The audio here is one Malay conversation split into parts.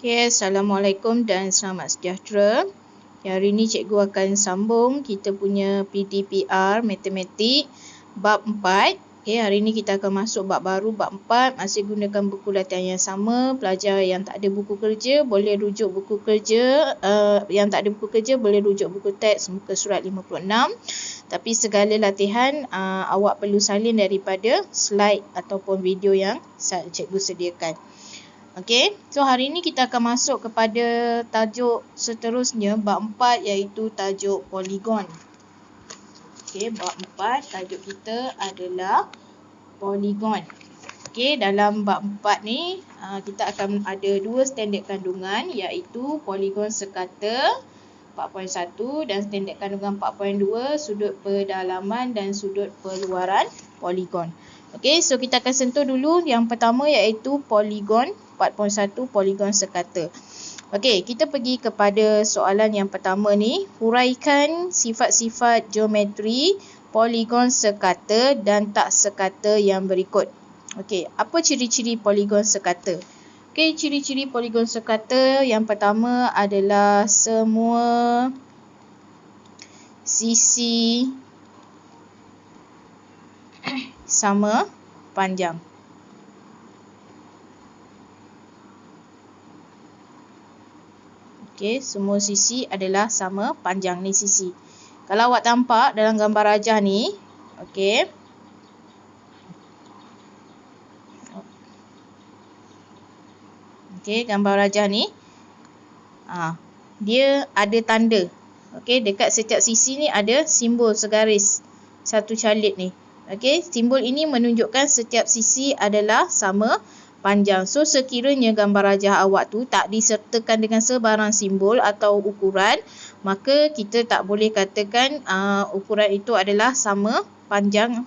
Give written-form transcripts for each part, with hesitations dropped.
Okay, Assalamualaikum dan selamat sejahtera. Hari ini cikgu akan sambung kita punya PDPR Matematik bab 4. Okay, hari ini kita akan masuk bab baru, bab 4. Masih gunakan buku latihan yang sama. Pelajar yang tak ada buku kerja boleh rujuk buku kerja. Yang tak ada buku kerja boleh rujuk buku teks muka surat 56. Tapi segala latihan awak perlu salin daripada slide ataupun video yang cikgu sediakan. Okey, so hari ini kita akan masuk kepada tajuk seterusnya bab 4 iaitu tajuk poligon. Okey, bab 4 tajuk kita adalah poligon. Okey, dalam bab 4 ni kita akan ada dua standard kandungan iaitu poligon sekata 4.1 dan standard kandungan 4.2 sudut pedalaman dan sudut peluaran poligon. Okey, so kita akan sentuh dulu yang pertama iaitu poligon 4.1 poligon sekata. Okey, kita pergi kepada soalan yang pertama ni. Huraikan sifat-sifat geometri poligon sekata dan tak sekata yang berikut. Okey, apa ciri-ciri poligon sekata? Okey, ciri-ciri poligon sekata yang pertama adalah semua sisi sama panjang. Okey, semua sisi adalah sama panjang ni sisi. Kalau awak tampak dalam gambar rajah ni, okey. Okey, gambar rajah ni dia ada tanda. Okey, dekat setiap sisi ni ada simbol segaris satu calit ni. Okey, simbol ini menunjukkan setiap sisi adalah sama panjang. So, sekiranya gambar rajah awak tu tak disertakan dengan sebarang simbol atau ukuran, maka kita tak boleh katakan ukuran itu adalah sama panjang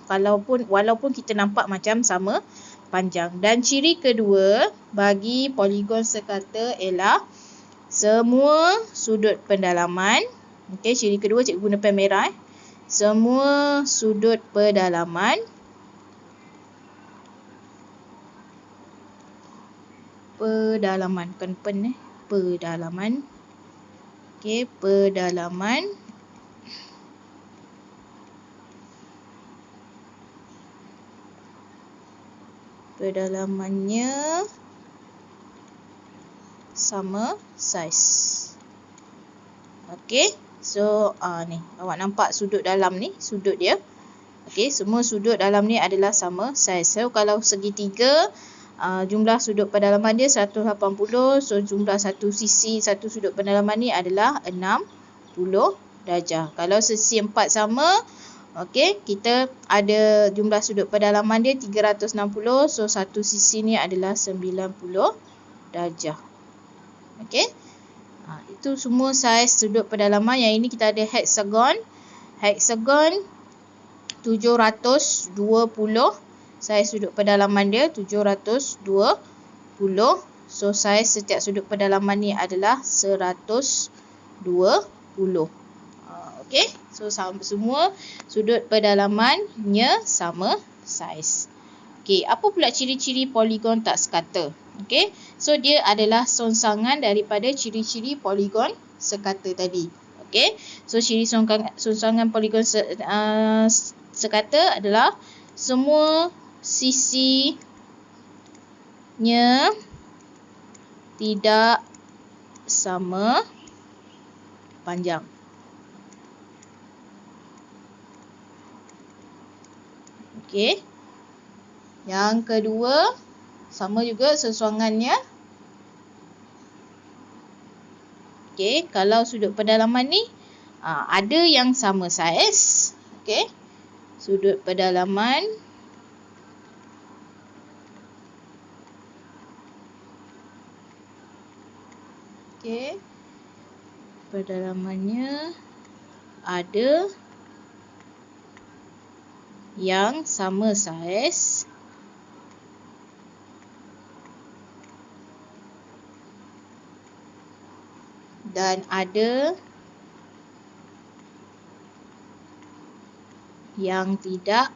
walaupun kita nampak macam sama panjang. Dan ciri kedua bagi poligon sekata ialah semua sudut pendalaman. Okey, ciri kedua cikgu guna pen merah. Semua sudut pedalaman bukan pen pedalaman. Okey, pedalaman pedalamannya sama saiz. Okey, so ni awak nampak sudut dalam ni, sudut dia. Okey, semua sudut dalam ni adalah sama saiz. So kalau segitiga jumlah sudut pendalaman dia 180, so jumlah satu sudut pendalaman ni adalah 60 darjah. Kalau sisi 4 sama, okey, kita ada jumlah sudut pendalaman dia 360, so satu sisi ni adalah 90 darjah. Okey. Itu semua saiz sudut pendalaman. Yang ini kita ada heksagon. Heksagon 720. Saiz sudut pendalaman dia 720. So saiz setiap sudut pendalaman ni adalah 120. Okey. So semua sudut pendalamannya sama saiz. Okey, apa pula ciri-ciri poligon tak sekata? Okey, so dia adalah songsangan daripada ciri-ciri poligon sekata tadi. Okey, so ciri songsangan poligon sekata adalah semua sisinya tidak sama panjang. Okey. Yang kedua, sama juga sesongannya. Okey, kalau sudut pendalaman ni ada yang sama saiz. Okey. Sudut pendalaman okey. Pendalamannya ada yang sama saiz. Dan ada yang tidak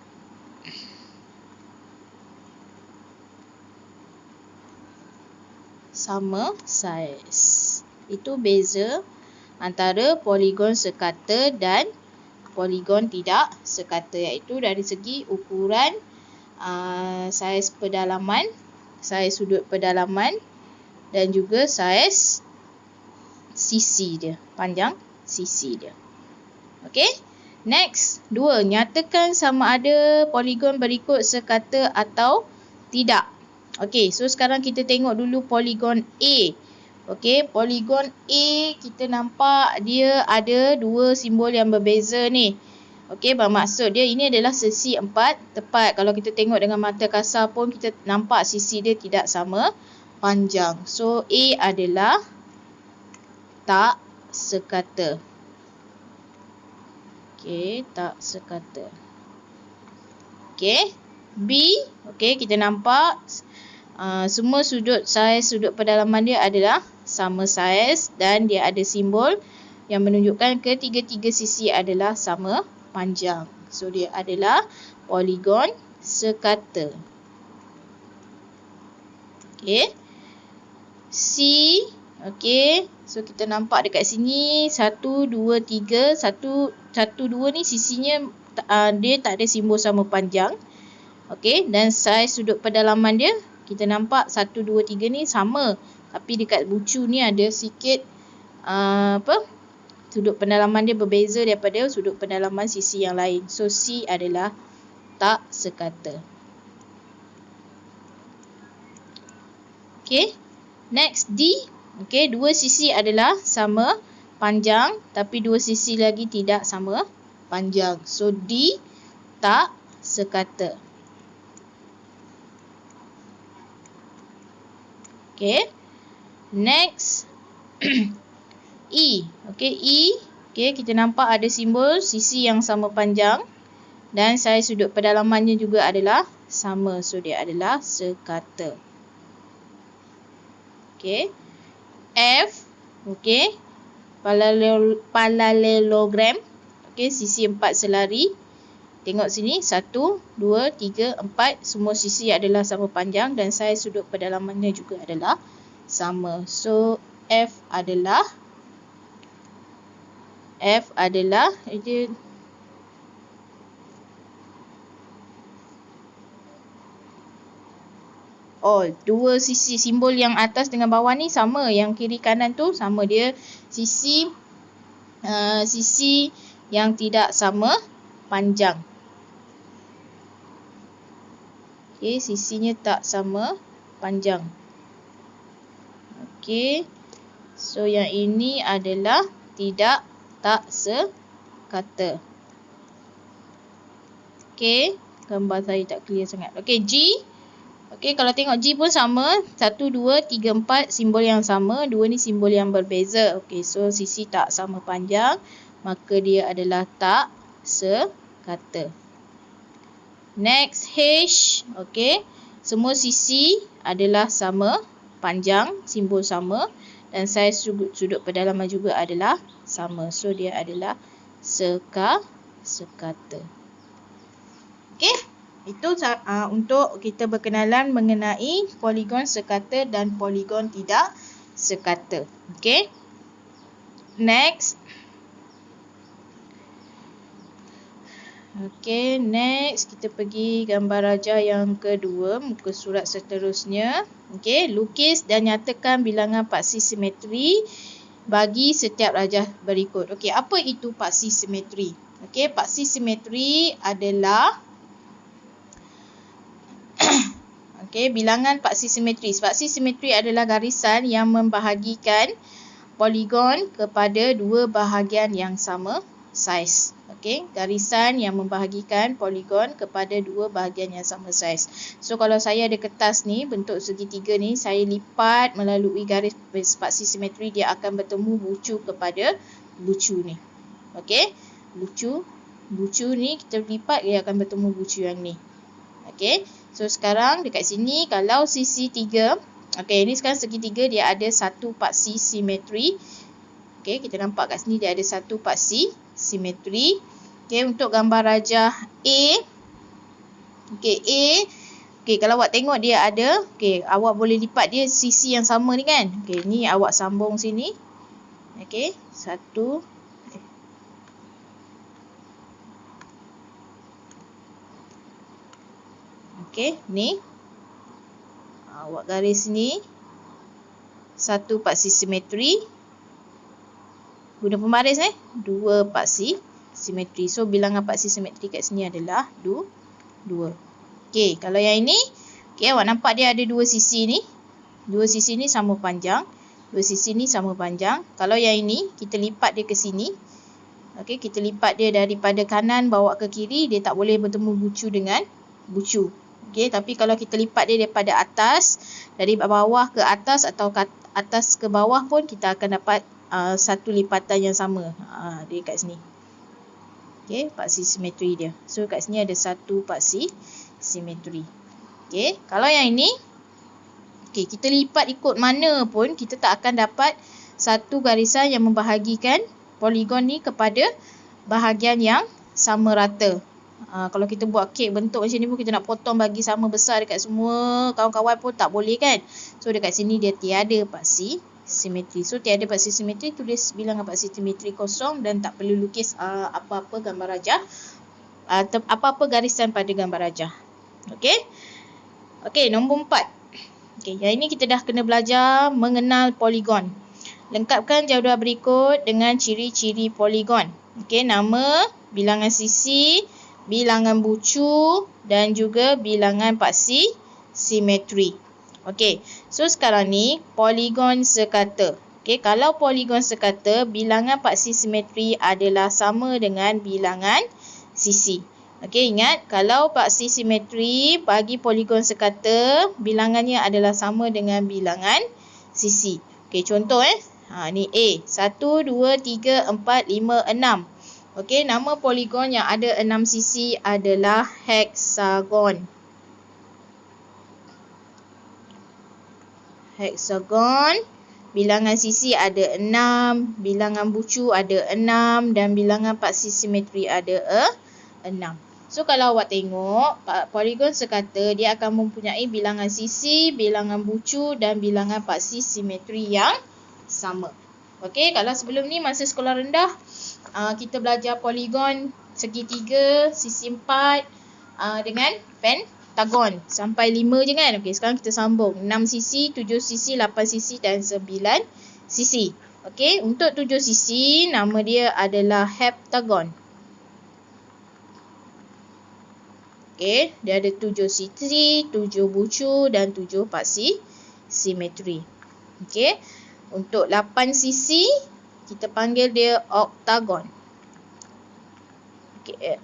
sama saiz. Itu beza antara poligon sekata dan poligon tidak sekata, iaitu dari segi ukuran, saiz pedalaman, saiz sudut pedalaman dan juga saiz sisi dia, panjang sisi dia. Okey. Next, 2. Nyatakan sama ada poligon berikut sekata atau tidak. Okey, so sekarang kita tengok dulu poligon A. Okey, poligon A kita nampak dia ada dua simbol yang berbeza ni. Okey, bermaksud dia ini adalah sisi 4 tepat. Kalau kita tengok dengan mata kasar pun kita nampak sisi dia tidak sama panjang. So A adalah tak sekata. Okey, tak sekata. Okey, B. Okey, kita nampak semua saiz sudut pedalaman dia adalah sama saiz dan dia ada simbol yang menunjukkan ketiga-tiga sisi adalah sama panjang. So dia adalah poligon sekata. Okey. C. Okey. So kita nampak dekat sini 1 2 3 1 2 ni sisinya dia tak ada simbol sama panjang. Okey, dan saiz sudut pedalaman dia kita nampak 1 2 3 ni sama, tapi dekat bucu ni ada sikit sudut pendalaman dia berbeza daripada sudut pendalaman sisi yang lain. So C adalah tak sekata. Okey. Next D. Okey, dua sisi adalah sama panjang tapi dua sisi lagi tidak sama panjang. So D tak sekata. Okey. Next E. Okey, E. Okey, kita nampak ada simbol sisi yang sama panjang dan saiz sudut pedalamannya juga adalah sama. So dia adalah sekata. Okey. F. Okey. Parallelogram. Okey, sisi 4 selari. Tengok sini 1 2 3 4 semua sisi adalah sama panjang dan saiz sudut pedalamannya juga adalah sama. So F adalah all. Dua sisi simbol yang atas dengan bawah ni sama, yang kiri kanan tu sama, dia sisi yang tidak sama panjang. Okey, sisinya tak sama panjang. Okey. So yang ini adalah tak sekata. Okey, gambar saya tak clear sangat. Okey, G. Okey, kalau tengok G pun sama. 1, 2, 3, 4 simbol yang sama. 2 ni simbol yang berbeza. Okey, so sisi tak sama panjang. Maka dia adalah tak sekata. Next, H. Okey, semua sisi adalah sama panjang, simbol sama. Dan saiz sudut pedalaman juga adalah sama. So dia adalah sekata. Okey. Itu untuk kita berkenalan mengenai poligon sekata dan poligon tidak sekata. Okey. Next. Okey, next kita pergi gambar rajah yang kedua, muka surat seterusnya. Okey, lukis dan nyatakan bilangan paksi simetri bagi setiap rajah berikut. Okey, apa itu paksi simetri? Okey, paksi simetri adalah okey, bilangan paksi simetri. Paksi simetri adalah garisan yang membahagikan poligon kepada dua bahagian yang sama saiz. Okey, garisan yang membahagikan poligon kepada dua bahagian yang sama saiz. So kalau saya ada kertas ni bentuk segitiga ni, saya lipat melalui garis paksi simetri, dia akan bertemu bucu kepada bucu ni. Okey, bucu ni kita lipat, dia akan bertemu bucu yang ni. Okey, so sekarang dekat sini kalau sisi 3, okey, ini sekarang segitiga dia ada satu paksi simetri. Okey, kita nampak kat sini dia ada satu paksi simetri. Okey, untuk gambar rajah A. Okey, A Okey, kalau awak tengok dia ada, okey, awak boleh lipat dia sisi yang sama ni kan. Okey, ni awak sambung sini. Okey, satu. Okey, ni. Awak garis ni. Satu paksi simetri. Guna pembaris dua paksi simetri. So, bilangan paksi simetri kat sini adalah 2. Okey, kalau yang ini, okey, awak nampak dia ada dua sisi ni. Dua sisi ni sama panjang. Dua sisi ni sama panjang. Kalau yang ini, kita lipat dia ke sini. Okey, kita lipat dia daripada kanan bawa ke kiri, dia tak boleh bertemu bucu dengan bucu. Okey, tapi kalau kita lipat dia daripada atas, dari bawah ke atas atau atas ke bawah pun, kita akan dapat satu lipatan yang sama. Dia kat sini. Okey, paksi simetri dia. So, kat sini ada satu paksi simetri. Okey, kalau yang ini, okey, kita lipat ikut mana pun, kita tak akan dapat satu garisan yang membahagikan poligon ni kepada bahagian yang sama rata. Kalau kita buat kek bentuk macam ni pun, kita nak potong bagi sama besar dekat semua kawan-kawan pun tak boleh kan. So, dekat sini dia tiada paksi simetri. So, tiada paksi simetri, tulis bilangan paksi simetri kosong dan tak perlu lukis apa-apa gambar rajah. Apa-apa garisan pada gambar rajah. Okey. Okey, nombor 4. Okey, yang ini kita dah kena belajar mengenal poligon. Lengkapkan jadual berikut dengan ciri-ciri poligon. Okey, nama, bilangan sisi, bilangan bucu dan juga bilangan paksi simetri. Okey, so sekarang ni poligon sekata. Okey, kalau poligon sekata, bilangan paksi simetri adalah sama dengan bilangan sisi. Okey, ingat kalau paksi simetri bagi poligon sekata, bilangannya adalah sama dengan bilangan sisi. Okey, contoh ni A. 1, 2, 3, 4, 5, 6. Okey, nama poligon yang ada 6 sisi adalah heksagon. Heksagon, bilangan sisi ada 6, bilangan bucu ada 6 dan bilangan paksi simetri ada 6. So, kalau awak tengok, poligon sekata dia akan mempunyai bilangan sisi, bilangan bucu dan bilangan paksi simetri yang sama. Okey, kalau sebelum ni masa sekolah rendah, kita belajar poligon segitiga, sisi 4 dengan pentagon. Sampai 5 je kan? Okey, sekarang kita sambung. 6 sisi, 7 sisi, 8 sisi dan 9 sisi. Okey, untuk 7 sisi, nama dia adalah heptagon. Okey, dia ada 7 sisi, 7 bucu dan 7 paksi simetri. Okey, untuk 8 sisi, kita panggil dia oktagon. Okey,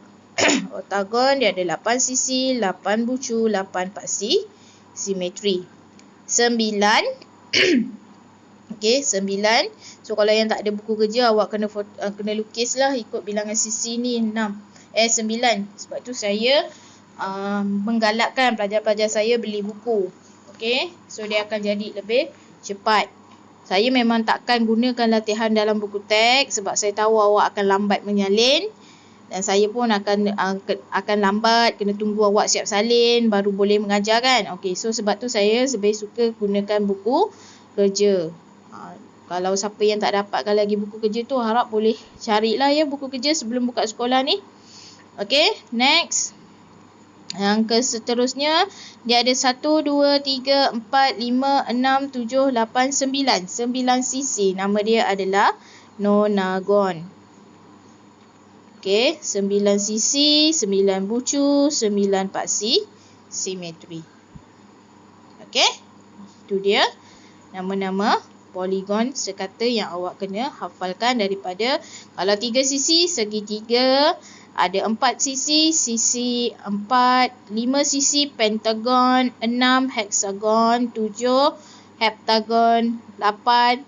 oktagon dia ada 8 sisi, 8 bucu, 8 paksi simetri. 9. Okey, 9. So, kalau yang tak ada buku kerja, awak kena lukislah ikut bilangan sisi ni 9. Sebab tu saya menggalakkan pelajar-pelajar saya beli buku. Okey, so dia akan jadi lebih cepat. Saya memang takkan gunakan latihan dalam buku teks sebab saya tahu awak akan lambat menyalin dan saya pun akan lambat, kena tunggu awak siap salin baru boleh mengajar kan. Okey, so sebab tu saya lebih suka gunakan buku kerja. Kalau siapa yang tak dapatkan lagi buku kerja tu, harap boleh carilah ya buku kerja sebelum buka sekolah ni. Okey, next. Yang seterusnya, dia ada 1, 2, 3, 4, 5, 6, 7, 8, 9. 9 sisi. Nama dia adalah nonagon. Okey, 9 sisi, 9 bucu, 9 paksi simetri. Okey, itu dia nama-nama poligon sekata yang awak kena hafalkan daripada kalau 3 sisi, segitiga. Ada 4 sisi, sisi 4, 5 sisi, pentagon, 6 heksagon, 7 heptagon, 8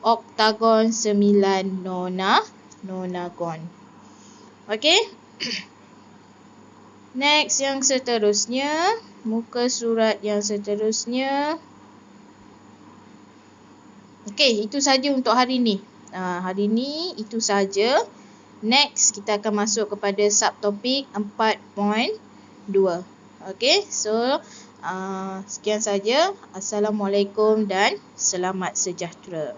oktagon, 9 nonagon. Okey. Next, yang seterusnya, muka surat yang seterusnya. Okey, itu saja untuk hari ni. Hari ni itu saja. Next, kita akan masuk kepada subtopik 4.2. Okey, so sekian saja. Assalamualaikum dan selamat sejahtera.